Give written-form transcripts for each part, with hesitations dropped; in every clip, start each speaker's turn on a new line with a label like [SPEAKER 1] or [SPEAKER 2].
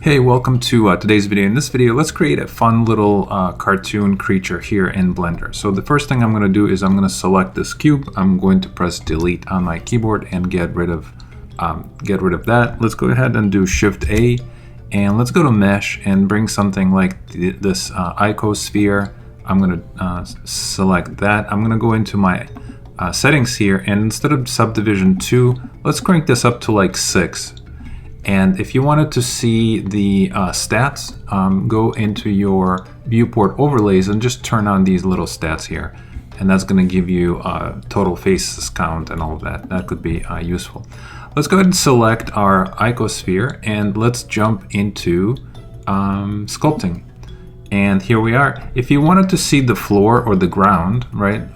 [SPEAKER 1] Hey, welcome to today's video. In this video, let's create a fun little cartoon creature here in Blender. So the first thing I'm going to do is I'm going to select this cube. I'm going to press delete on my keyboard and get rid of that. Let's go ahead and do Shift A, and let's go to Mesh and bring something like this icosphere. I'm going to select that. I'm going to go into my settings here, and instead of subdivision 2, let's crank this up to like 6. And if you wanted to see the stats, go into your viewport overlays and just turn on these little stats here. And that's going to give you total faces count and all of that. That could be useful. Let's go ahead and select our icosphere and let's jump into sculpting. And here we are. If you wanted to see the floor or the ground, right,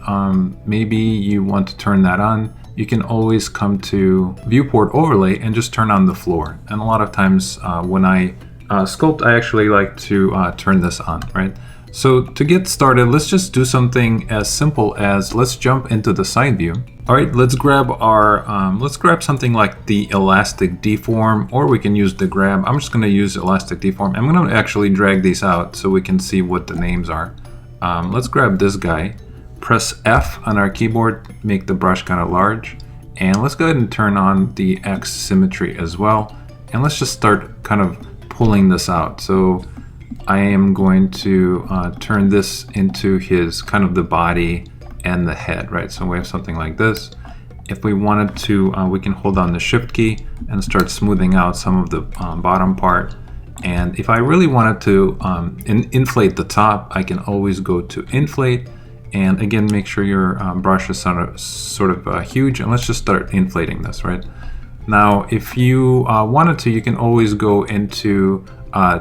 [SPEAKER 1] maybe you want to turn that on. You can always come to viewport overlay and just turn on the floor. And a lot of times when I sculpt, I actually like to turn this on, right? So to get started, let's just do something as simple as let's jump into the side view. All right, let's grab something like the elastic deform, or we can use the grab. I'm just going to use elastic deform. I'm going to actually drag these out so we can see what the names are. Let's grab this guy. Press F on our keyboard, make the brush kind of large, and let's go ahead and turn on the X symmetry as well, and let's just start kind of pulling this out. So I am going to turn this into his kind of the body and the head, right? So we have something like this. If we wanted to, we can hold down the Shift key and start smoothing out some of the bottom part. And if I really wanted to inflate the top, I can always go to inflate. And again, make sure your brush is sort of huge, and let's just start inflating this, right? Now, if you wanted to, you can always go into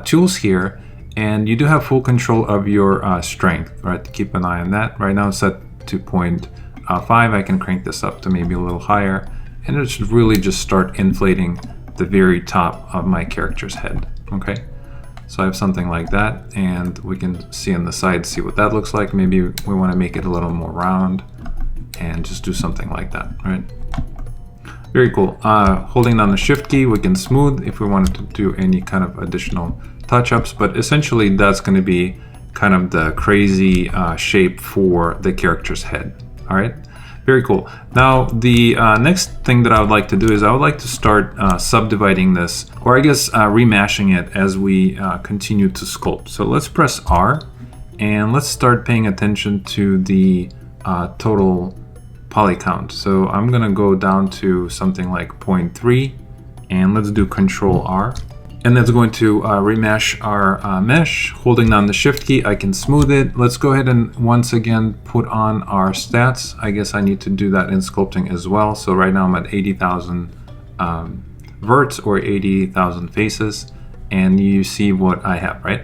[SPEAKER 1] tools here, and you do have full control of your strength, right? To keep an eye on that. Right now it's set to 0.5. I can crank this up to maybe a little higher, and it should really just start inflating the very top of my character's head, okay? So I have something like that, and we can see on the side, see what that looks like. Maybe we want to make it a little more round and just do something like that, right? Very cool. Holding down the Shift key, we can smooth if we wanted to do any kind of additional touch-ups, but essentially that's going to be kind of the crazy shape for the character's head, all right? Very cool. Now, the next thing that I would like to do is I would like to start subdividing this, or I guess remashing it as we continue to sculpt. So let's press R, and let's start paying attention to the total poly count. So I'm gonna go down to something like 0.3, and let's do Control R. And that's going to remesh our mesh. Holding down the Shift key, I can smooth it. Let's go ahead and once again put on our stats. I guess I need to do that in sculpting as well. So right now I'm at 80,000 verts, or 80,000 faces, and you see what I have, right?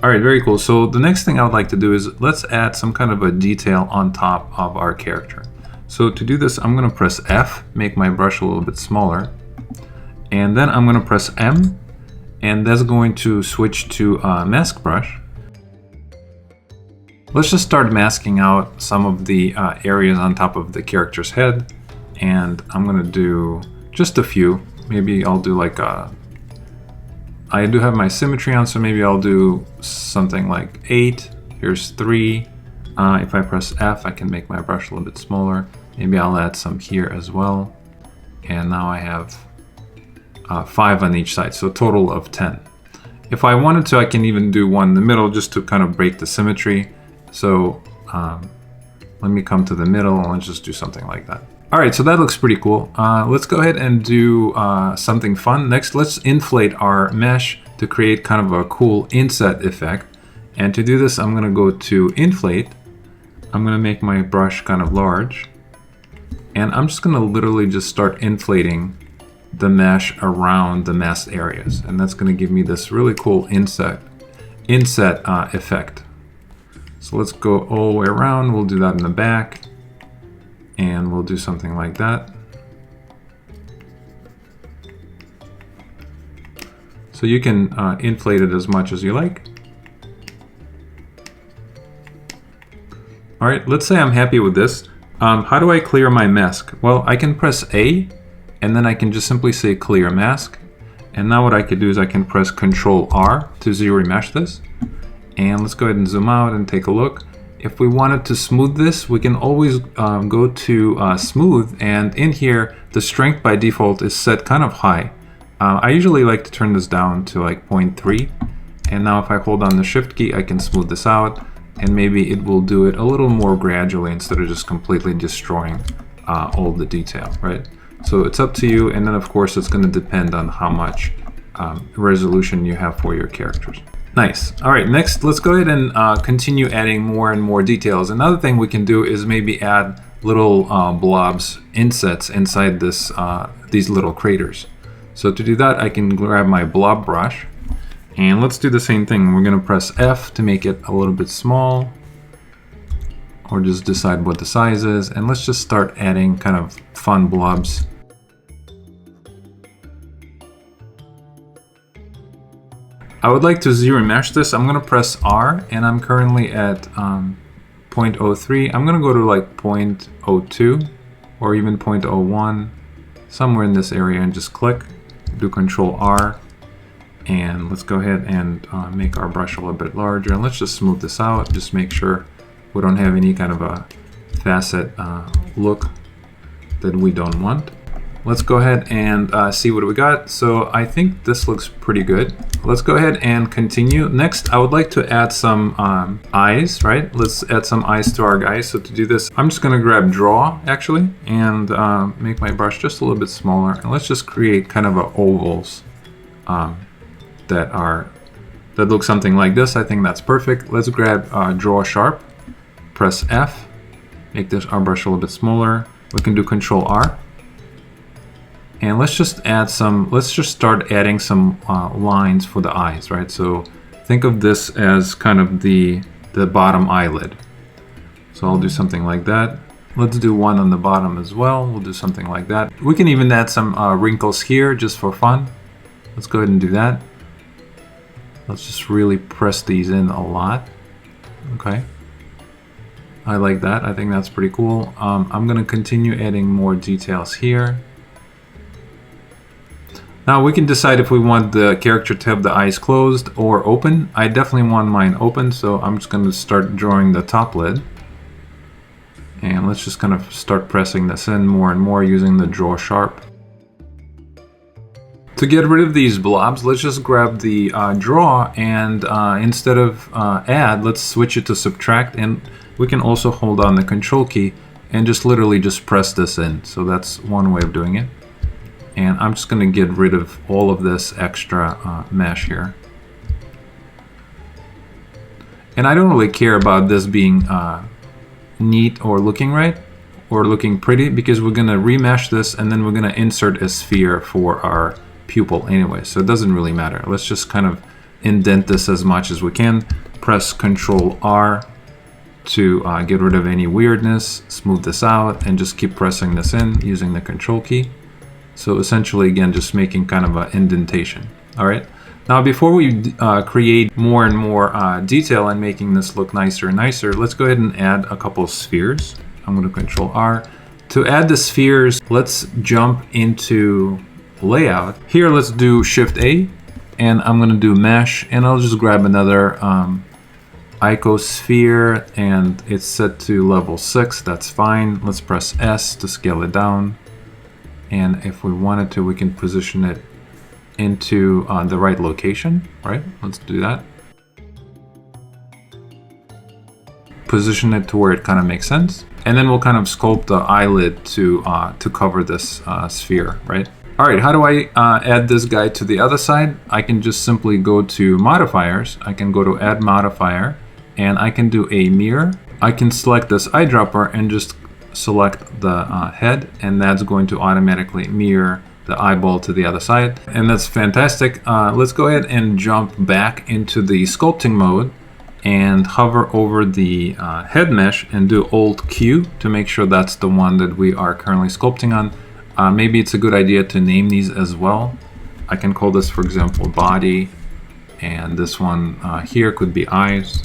[SPEAKER 1] All right, very cool. So the next thing I would like to do is let's add some kind of a detail on top of our character. So to do this, I'm gonna press F, make my brush a little bit smaller, and then I'm gonna press M, and that's going to switch to mask brush. Let's just start masking out some of the areas on top of the character's head, and I'm gonna do just a few. Maybe I'll do like I do have my symmetry on, so maybe I'll do something like 8. Here's 3. If I press F, I can make my brush a little bit smaller. Maybe I'll add some here as well, and now I have 5 on each side, so a total of 10. If I wanted to, I can even do one in the middle just to kind of break the symmetry. So let me come to the middle and let's just do something like that. All right, so that looks pretty cool. Let's go ahead and do something fun. Next, let's inflate our mesh to create kind of a cool inset effect. And to do this, I'm gonna go to inflate. I'm gonna make my brush kind of large. And I'm just gonna literally just start inflating the mesh around the masked areas, and that's going to give me this really cool inset effect. So let's go all the way around. We'll do that in the back, and we'll do something like that. So you can inflate it as much as you like. All right, let's say I'm happy with this. How do I clear my mask? Well, I can press A, and then I can just simply say clear mask, And now what I could do is I can press Control R to zero remesh this. And let's go ahead and zoom out and take a look. If we wanted to smooth this, we can always go to smooth, and in here the strength by default is set kind of high. I usually like to turn this down to like 0.3, and now if I hold on the shift key I can smooth this out, and maybe it will do it a little more gradually instead of just completely destroying all the detail, right? So it's up to you, and then of course it's going to depend on how much resolution you have for your characters. Nice. All right, next let's go ahead and continue adding more and more details. Another thing we can do is maybe add little blobs, insets inside this these little craters. So to do that, I can grab my blob brush, and let's do the same thing. We're going to press F to make it a little bit small, or just decide what the size is, and let's just start adding kind of fun blobs. I would like to zero mesh this. I'm going to press R, and I'm currently at 0.03. I'm going to go to like 0.02 or even 0.01, somewhere in this area, and just click, do Control R, and let's go ahead and make our brush a little bit larger, and let's just smooth this out. Just make sure we don't have any kind of a facet look that we don't want. Let's go ahead and see what we got. So I think this looks pretty good. Let's go ahead and continue. Next, I would like to add some eyes, right? Let's add some eyes to our guy. So to do this, I'm just gonna grab draw actually, and make my brush just a little bit smaller. And let's just create kind of a ovals that look something like this. I think that's perfect. Let's grab draw sharp, press F, make this our brush a little bit smaller. We can do Control R. And let's just start adding some lines for the eyes, right? So think of this as kind of the bottom eyelid. So I'll do something like that. Let's do one on the bottom as well. We'll do something like that. We can even add some wrinkles here just for fun. Let's go ahead and do that. Let's just really press these in a lot. Okay. I like that. I think that's pretty cool. I'm going to continue adding more details here. Now we can decide if we want the character to have the eyes closed or open. I definitely want mine open, so I'm just going to start drawing the top lid. And let's just kind of start pressing this in more and more using the draw sharp. To get rid of these blobs, let's just grab the draw, and instead of add, let's switch it to subtract, and we can also hold on the control key and just literally just press this in. So that's one way of doing it. And I'm just going to get rid of all of this extra mesh here. And I don't really care about this being neat or looking right or looking pretty, because we're going to remesh this and then we're going to insert a sphere for our pupil anyway. So it doesn't really matter. Let's just kind of indent this as much as we can. Press Control R to get rid of any weirdness, smooth this out, and just keep pressing this in using the control key. So essentially, again, just making kind of an indentation. All right. Now, before we create more and more detail and making this look nicer and nicer, let's go ahead and add a couple of spheres. I'm going to Control R. To add the spheres, let's jump into layout. Here, let's do Shift A, and I'm going to do Mesh, and I'll just grab another icosphere, and it's set to level 6. That's fine. Let's press S to scale it down. And if we wanted to, we can position it into the right location, right? Let's do that. Position it to where it kind of makes sense. And then we'll kind of sculpt the eyelid to cover this sphere, right? All right, how do I add this guy to the other side? I can just simply go to modifiers. I can go to add modifier, and I can do a mirror. I can select this eyedropper and just select the head, and that's going to automatically mirror the eyeball to the other side, and that's fantastic. Let's go ahead and jump back into the sculpting mode and hover over the head mesh and do Alt Q to make sure that's the one that we are currently sculpting on. Maybe it's a good idea to name these as well. I can call this, for example, body, and this one here could be eyes.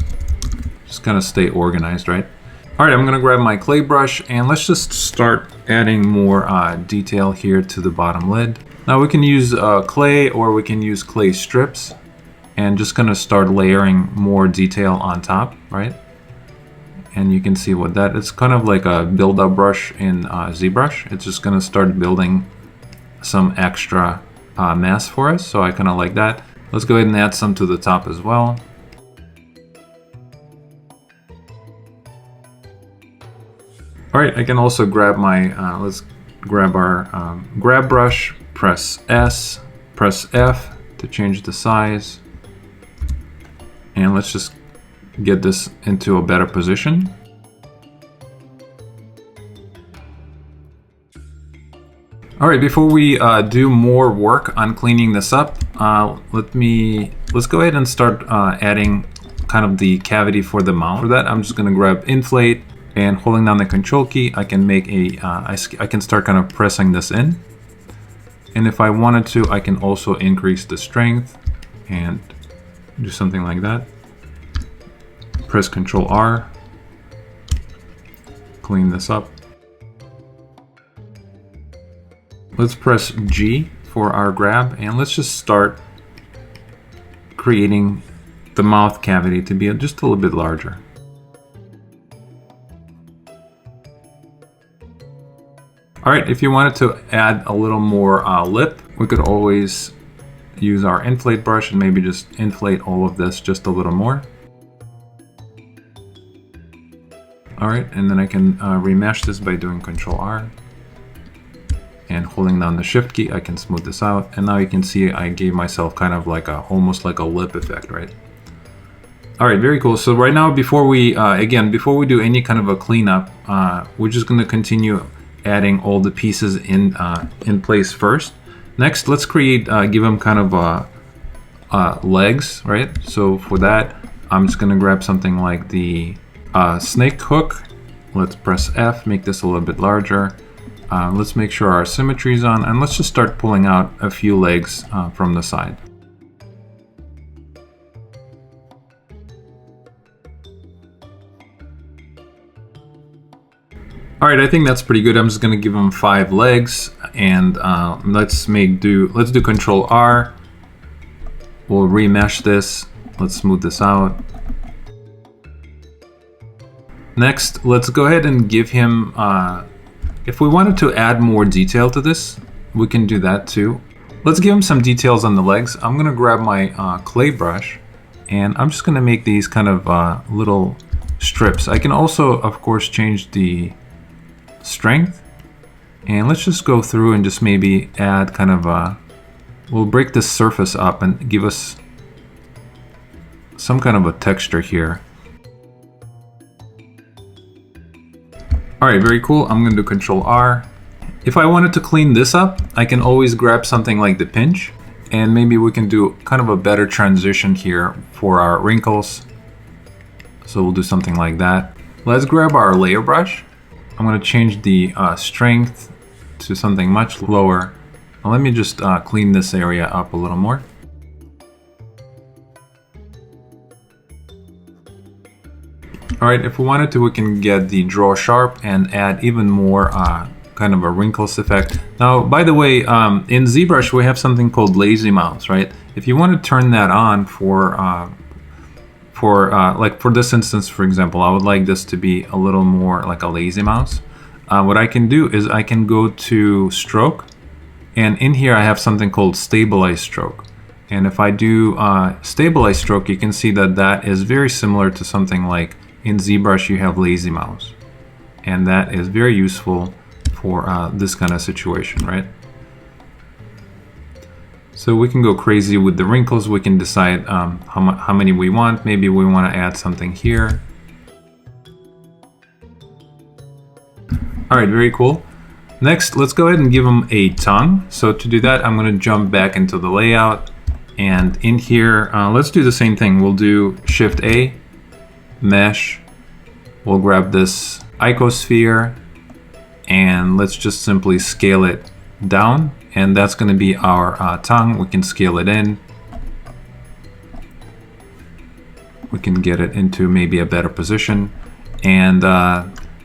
[SPEAKER 1] Just kind of stay organized, right? All right, I'm gonna grab my clay brush, and let's just start adding more detail here to the bottom lid. Now we can use clay, or we can use clay strips, and just gonna start layering more detail on top, right? And you can see what that, it's kind of like a build-up brush in ZBrush. It's just gonna start building some extra mass for us, so I kind of like that. Let's go ahead and add some to the top as well. All right, I can also grab my, let's grab our grab brush, press S, press F to change the size. And let's just get this into a better position. All right, before we do more work on cleaning this up, let's go ahead and start adding kind of the cavity for the mouth. For that, I'm just gonna grab inflate, and holding down the control key, I can make I can start kind of pressing this in. And if I wanted to, I can also increase the strength and do something like that. Press Control R, clean this up. Let's press G for our grab, and let's just start creating the mouth cavity to be just a little bit larger. All right, if you wanted to add a little more lip, we could always use our inflate brush and maybe just inflate all of this just a little more. All right, and then I can remesh this by doing Control R. And holding down the Shift key, I can smooth this out. And now you can see I gave myself kind of like almost like a lip effect, right? All right, very cool. So right now, before we do any kind of a cleanup, we're just gonna continue adding all the pieces in place first. Next, let's create, give them kind of legs, right? So for that, I'm just gonna grab something like the snake hook. Let's press F, make this a little bit larger. Let's make sure our symmetry is on, and let's just start pulling out a few legs from the side. All right, I think that's pretty good. I'm just gonna give them 5 legs, and let's do Control R. We'll remesh this. Let's smooth this out. Next, let's go ahead and give him, if we wanted to add more detail to this, we can do that too. Let's give him some details on the legs. I'm gonna grab my clay brush, and I'm just gonna make these kind of little strips. I can also, of course, change the strength, and let's just go through and just maybe add kind of we'll break this surface up and give us some kind of a texture here. All right, very cool. I'm gonna do Control R. If I wanted to clean this up, I can always grab something like the pinch, and maybe we can do kind of a better transition here for our wrinkles. So we'll do something like that. Let's grab our layer brush. I'm gonna change the strength to something much lower. Now let me just clean this area up a little more. All right, if we wanted to, we can get the draw sharp and add even more kind of a wrinkles effect. Now, by the way, in ZBrush, we have something called lazy mouse, right? If you want to turn that on like for this instance, for example, I would like this to be a little more like a lazy mouse. What I can do is I can go to stroke, and in here I have something called stabilize stroke. And if I do stabilize stroke, you can see that that is very similar to something like in ZBrush you have lazy mouse. And that is very useful for this kind of situation, right? So we can go crazy with the wrinkles. We can decide how many we want. Maybe we want to add something here. All right, very cool. Next, let's go ahead and give them a tongue. So to do that, I'm going to jump back into the layout. And in here, let's do the same thing. We'll do Shift A, Mesh. We'll grab this icosphere, and let's just simply scale it down. And that's going to be our tongue. We can scale it in. We can get it into maybe a better position. And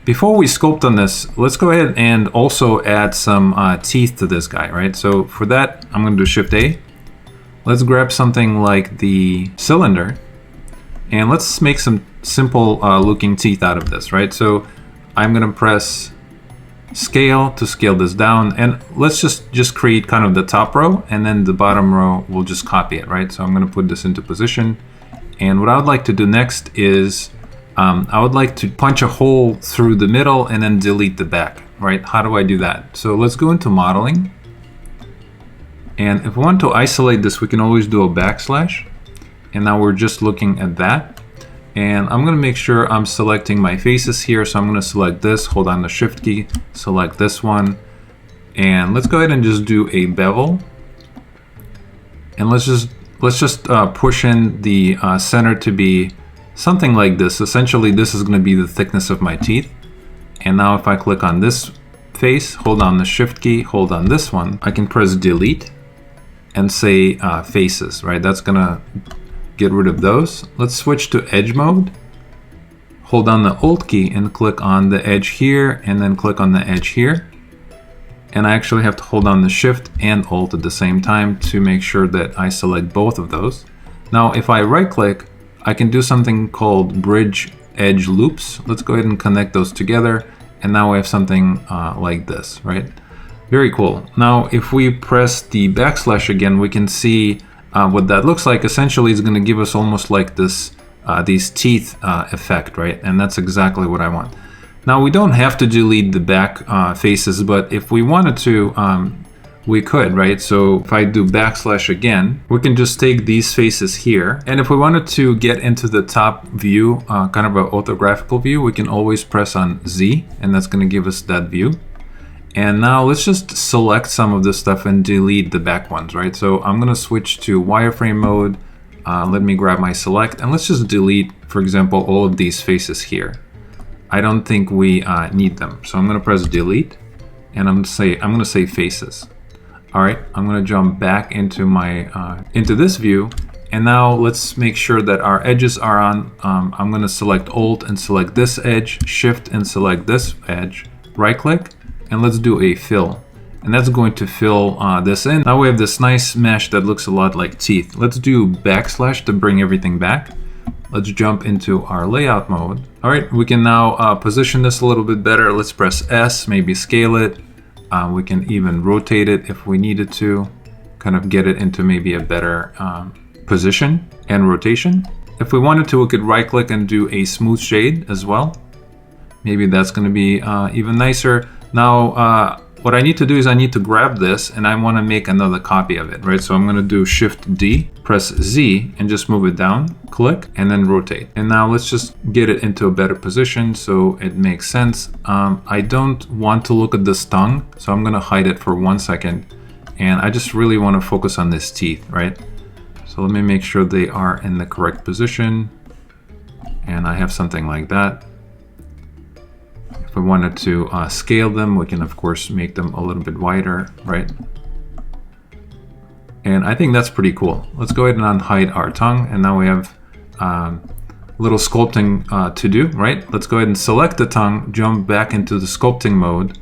[SPEAKER 1] Before we sculpt on this, let's go ahead and also add some teeth to this guy, right? So for that, I'm going to do Shift A. Let's grab something like the cylinder, and let's make some simple looking teeth out of this, right? So I'm going to press Scale to scale this down, and let's just create kind of the top row, and then the bottom row, we'll just copy it, right? So I'm going to put this into position, and what I would like to do next is I would like to punch a hole through the middle and then delete the back, right? How do I do that? So let's go into modeling. And if we want to isolate this, we can always do a backslash. And now we're just looking at that. And I'm gonna make sure I'm selecting my faces here. So I'm gonna select this, hold on the Shift key, select this one. And let's go ahead and just do a bevel. And let's just push in the center to be something like this. Essentially, this is going to be the thickness of my teeth. And now if I click on this face, hold on the Shift key, hold on this one, I can press Delete and say faces, right? That's going to get rid of those. Let's switch to edge mode. Hold on the Alt key and click on the edge here, and then click on the edge here. And I actually have to hold on the Shift and Alt at the same time to make sure that I select both of those. Now, if I right click, I can do something called bridge edge loops. Let's go ahead and connect those together. And now we have something like this, right? Very cool. Now, if we press the backslash again, we can see what that looks like. Essentially, it's going to give us almost like this, these teeth effect, right? And that's exactly what I want. Now, we don't have to delete the back faces, but if we wanted to, we could, right? So if I do backslash again, we can just take these faces here. And if we wanted to get into the top view, kind of an orthographical view, we can always press on Z, and that's going to give us that view. And now let's just select some of this stuff and delete the back ones, right? So I'm going to switch to wireframe mode. Let me grab my select, and let's just delete, for example, all of these faces here. I don't think we need them. So I'm going to press delete, and I'm going to say faces. All right, I'm going to jump back into my into this view, and now let's make sure that our edges are on. I'm going to select Alt and select this edge, Shift and select this edge, right click, and let's do a fill. And that's going to fill this in. Now we have this nice mesh that looks a lot like teeth. Let's do backslash to bring everything back. Let's jump into our layout mode. All right, we can now position this a little bit better. Let's press S, maybe scale it. We can even rotate it if we needed to, kind of get it into maybe a better position and rotation. If we wanted to, we could right click and do a smooth shade as well. Maybe that's going to be even nicer. Now, what I need to do is I need to grab this and I want to make another copy of it, right? So I'm going to do Shift D, press Z, and just move it down, click, and then rotate. And now let's just get it into a better position so it makes sense. I don't want to look at this tongue, so I'm going to hide it for 1 second. And I just really want to focus on this teeth, right? So let me make sure they are in the correct position. And I have something like that. If we wanted to scale them, we can of course make them a little bit wider, right? And I think that's pretty cool. Let's go ahead and unhide our tongue, and now we have little sculpting to do, right? Let's go ahead and select the tongue, jump back into the sculpting mode,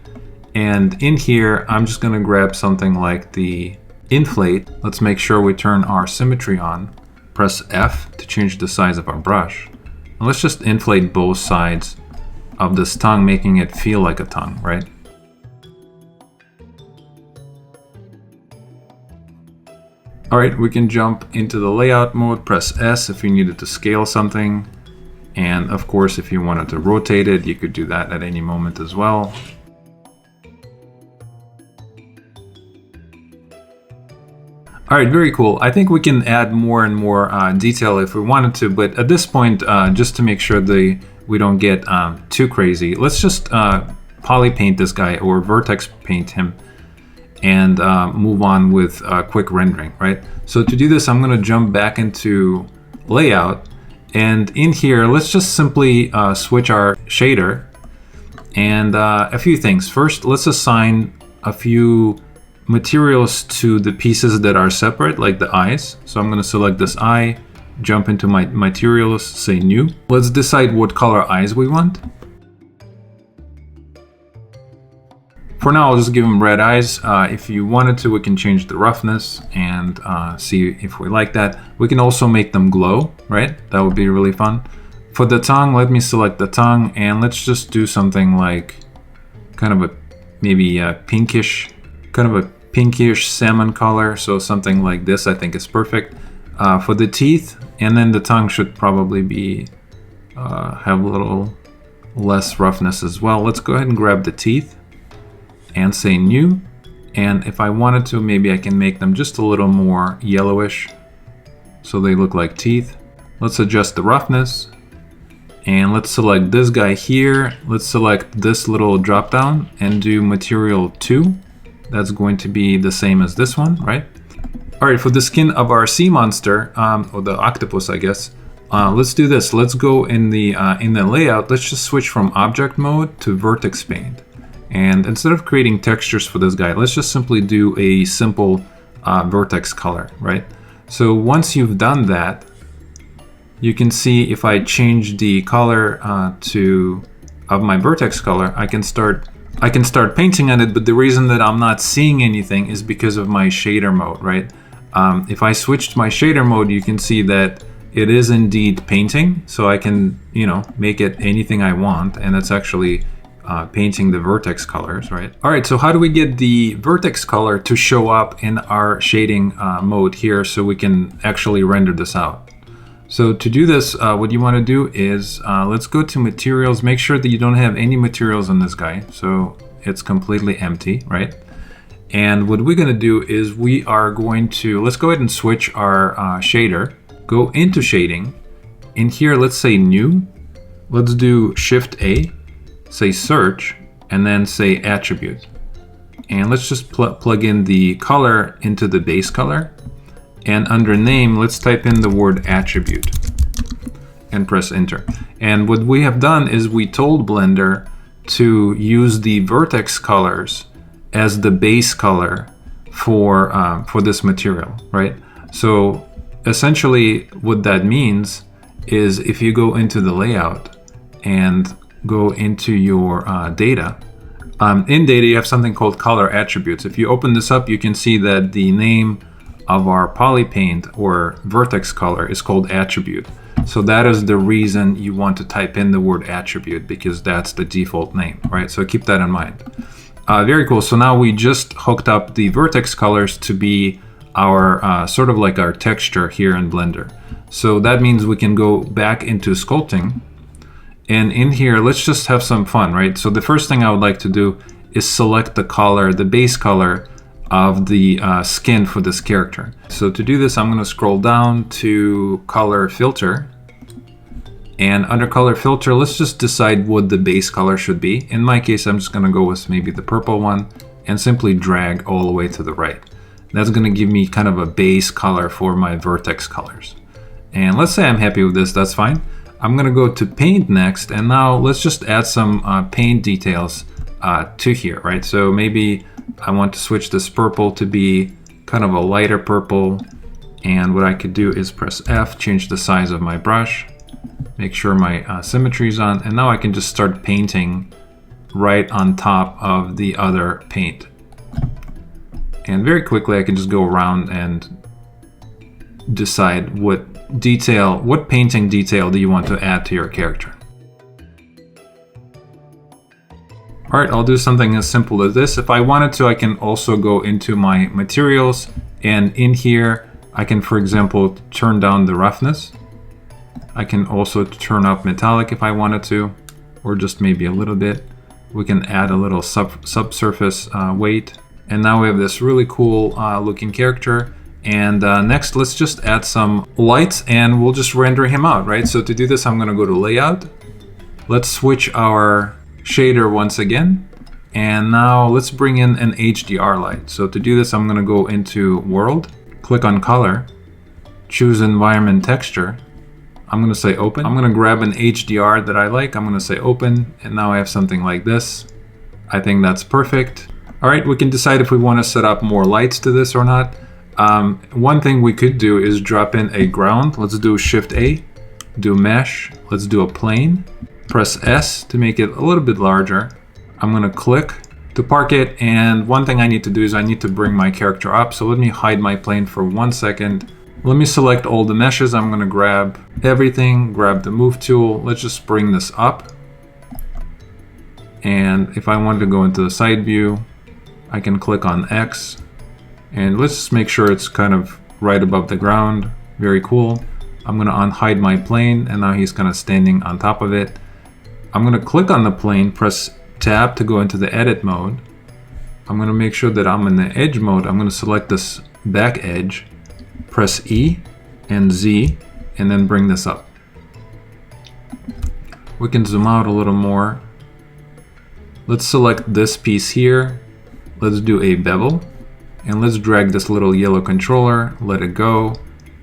[SPEAKER 1] and in here I'm just going to grab something like the inflate. Let's make sure we turn our symmetry on. Press F to change the size of our brush, and let's just inflate both sides of this tongue, making it feel like a tongue, right? All right, we can jump into the layout mode, press S if you needed to scale something. And of course, if you wanted to rotate it, you could do that at any moment as well. All right, very cool. I think we can add more and more detail if we wanted to, but at this point, just to make sure we don't get too crazy, let's just poly paint this guy or vertex paint him and move on with quick rendering, right? So to do this, I'm going to jump back into layout, and in here, let's just simply switch our shader and a few things. First, let's assign a few materials to the pieces that are separate, like the eyes. So I'm going to select this eye, jump into my materials, say new. Let's decide what color eyes we want. For now, I'll just give him red eyes. If you wanted to, we can change the roughness and see if we like that. We can also make them glow, right? That would be really fun. For the tongue, let me select the tongue and let's just do something like kind of a maybe a pinkish, salmon color. So something like this, I think is perfect. For the teeth, and then the tongue should probably be have a little less roughness as well. Let's go ahead and grab the teeth and say new, and if I wanted to, maybe I can make them just a little more yellowish so they look like teeth. Let's adjust the roughness and let's select this guy here. Let's select this little drop down and do material 2. That's going to be the same as this one, right? All right, for the skin of our sea monster, or the octopus, I guess, let's do this. Let's go in the layout. Let's just switch from object mode to vertex paint. And instead of creating textures for this guy, let's just simply do a simple vertex color, right? So once you've done that, you can see if I change the color of my vertex color, I can start painting on it. But the reason that I'm not seeing anything is because of my shader mode, right? If I switched my shader mode, you can see that it is indeed painting. So I can, make it anything I want, and it's actually painting the vertex colors, right? All right, so how do we get the vertex color to show up in our shading mode here so we can actually render this out? So to do this, what you want to do is let's go to materials. Make sure that you don't have any materials on this guy, so it's completely empty, right? And what we're going to do is we are going to, let's go ahead and switch our shader, go into shading. In here, let's say new. Let's do Shift A. Say search, and then say attribute. And let's just plug in the color into the base color. And under name, let's type in the word attribute and press enter. And what we have done is we told Blender to use the vertex colors as the base color for this material, right? So essentially what that means is if you go into the layout and go into your data. In data, you have something called color attributes. If you open this up, you can see that the name of our poly paint or vertex color is called attribute. So that is the reason you want to type in the word attribute, because that's the default name, right? So keep that in mind. Very cool. So now we just hooked up the vertex colors to be our sort of like our texture here in Blender. So that means we can go back into sculpting. And in here, let's just have some fun, right? So the first thing I would like to do is select the color, the base color of the skin for this character. So to do this, I'm going to scroll down to color filter. And under color filter, let's just decide what the base color should be. In my case, I'm just going to go with maybe the purple one and simply drag all the way to the right. That's going to give me kind of a base color for my vertex colors. And let's say I'm happy with this, that's fine. I'm going to go to paint next, and now let's just add some paint details to here, right? So maybe I want to switch this purple to be kind of a lighter purple, and what I could do is press F, change the size of my brush, make sure my symmetry is on, and now I can just start painting right on top of the other paint. And very quickly I can just go around and decide what painting detail do you want to add to your character. All right, I'll do something as simple as this. If I wanted to, I can also go into my materials, and in here I can, for example, turn down the roughness. I can also turn up metallic if I wanted to, or just maybe a little bit. We can add a little subsurface weight, and now we have this really cool looking character. And next, let's just add some lights and we'll just render him out, right? So to do this, I'm gonna go to layout. Let's switch our shader once again. And now let's bring in an HDR light. So to do this, I'm gonna go into world, click on color, choose environment texture. I'm gonna say open. I'm gonna grab an HDR that I like. I'm gonna say open, and now I have something like this. I think that's perfect. All right, we can decide if we wanna set up more lights to this or not. One thing we could do is drop in a ground. Let's do Shift A, do mesh. Let's do a plane. Press S to make it a little bit larger. I'm gonna click to park it. And one thing I need to do is I need to bring my character up. So let me hide my plane for 1 second. Let me select all the meshes. I'm gonna grab everything, grab the move tool. Let's just bring this up. And if I want to go into the side view, I can click on X. And let's just make sure it's kind of right above the ground. Very cool. I'm gonna unhide my plane, and now he's kind of standing on top of it. I'm gonna click on the plane, press Tab to go into the edit mode. I'm gonna make sure that I'm in the edge mode. I'm gonna select this back edge, press E and Z, and then bring this up. We can zoom out a little more. Let's select this piece here. Let's do a bevel, and let's drag this little yellow controller, let it go.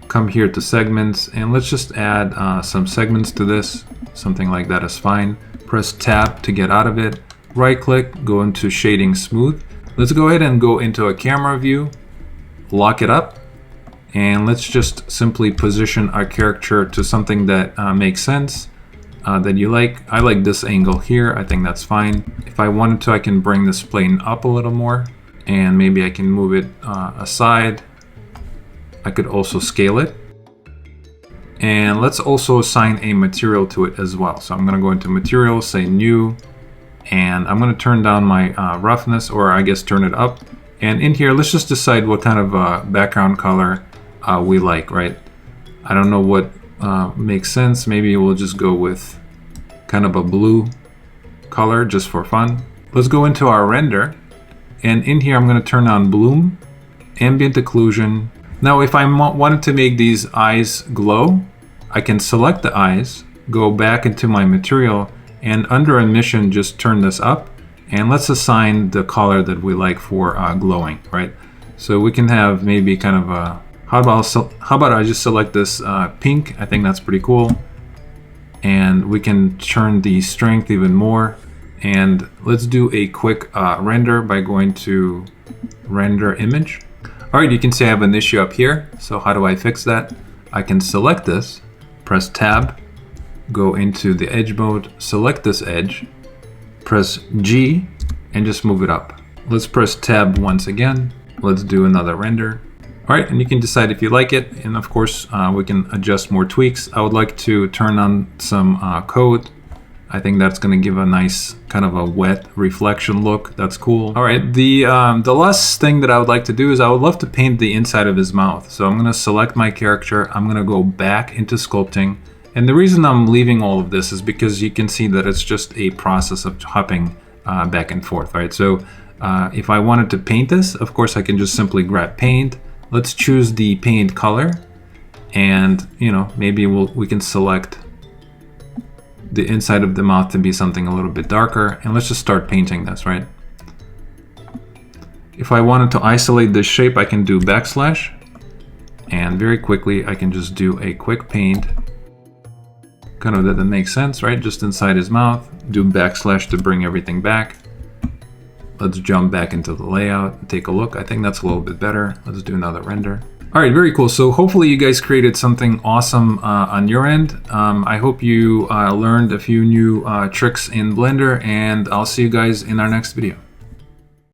[SPEAKER 1] Come here to segments, and let's just add some segments to this. Something like that is fine. Press Tab to get out of it. Right click, go into shading smooth. Let's go ahead and go into a camera view, lock it up, and let's just simply position our character to something that makes sense, that you like. I like this angle here. I think that's fine. If I wanted to, I can bring this plane up a little more, and maybe I can move it aside. I could also scale it. And let's also assign a material to it as well. So I'm gonna go into material, say new, and I'm gonna turn down my roughness, or I guess turn it up. And in here, let's just decide what kind of background color we like, right? I don't know what makes sense. Maybe we'll just go with kind of a blue color just for fun. Let's go into our render. And in here, I'm gonna turn on bloom, ambient occlusion. Now, if I wanted to make these eyes glow, I can select the eyes, go back into my material, and under emission, just turn this up. And let's assign the color that we like for glowing, right? So we can have maybe kind of a, how about I just select this pink? I think that's pretty cool. And we can turn the strength even more. And let's do a quick render by going to render image. All right, you can see I have an issue up here. So how do I fix that? I can select this, press Tab, go into the edge mode, select this edge, press G, and just move it up. Let's press Tab once again. Let's do another render. All right, and you can decide if you like it. And of course, we can adjust more tweaks. I would like to turn on some code. I think that's going to give a nice kind of a wet reflection look. That's cool. All right, the last thing that I would like to do is I would love to paint the inside of his mouth. So I'm going to select my character. I'm going to go back into sculpting. And the reason I'm leaving all of this is because you can see that it's just a process of hopping back and forth, right? So if I wanted to paint this, of course, I can just simply grab paint. Let's choose the paint color. And, you know, maybe we can select the inside of the mouth to be something a little bit darker, and let's just start painting this, right? If I wanted to isolate this shape, I can do backslash, and very quickly I can just do a quick paint, kind of that makes sense, right? Just inside his mouth, do backslash to bring everything back. Let's jump back into the layout and take a look. I think that's a little bit better. Let's do another render. All right, very cool. So hopefully you guys created something awesome on your end. I hope you learned a few new tricks in Blender, and I'll see you guys in our next video.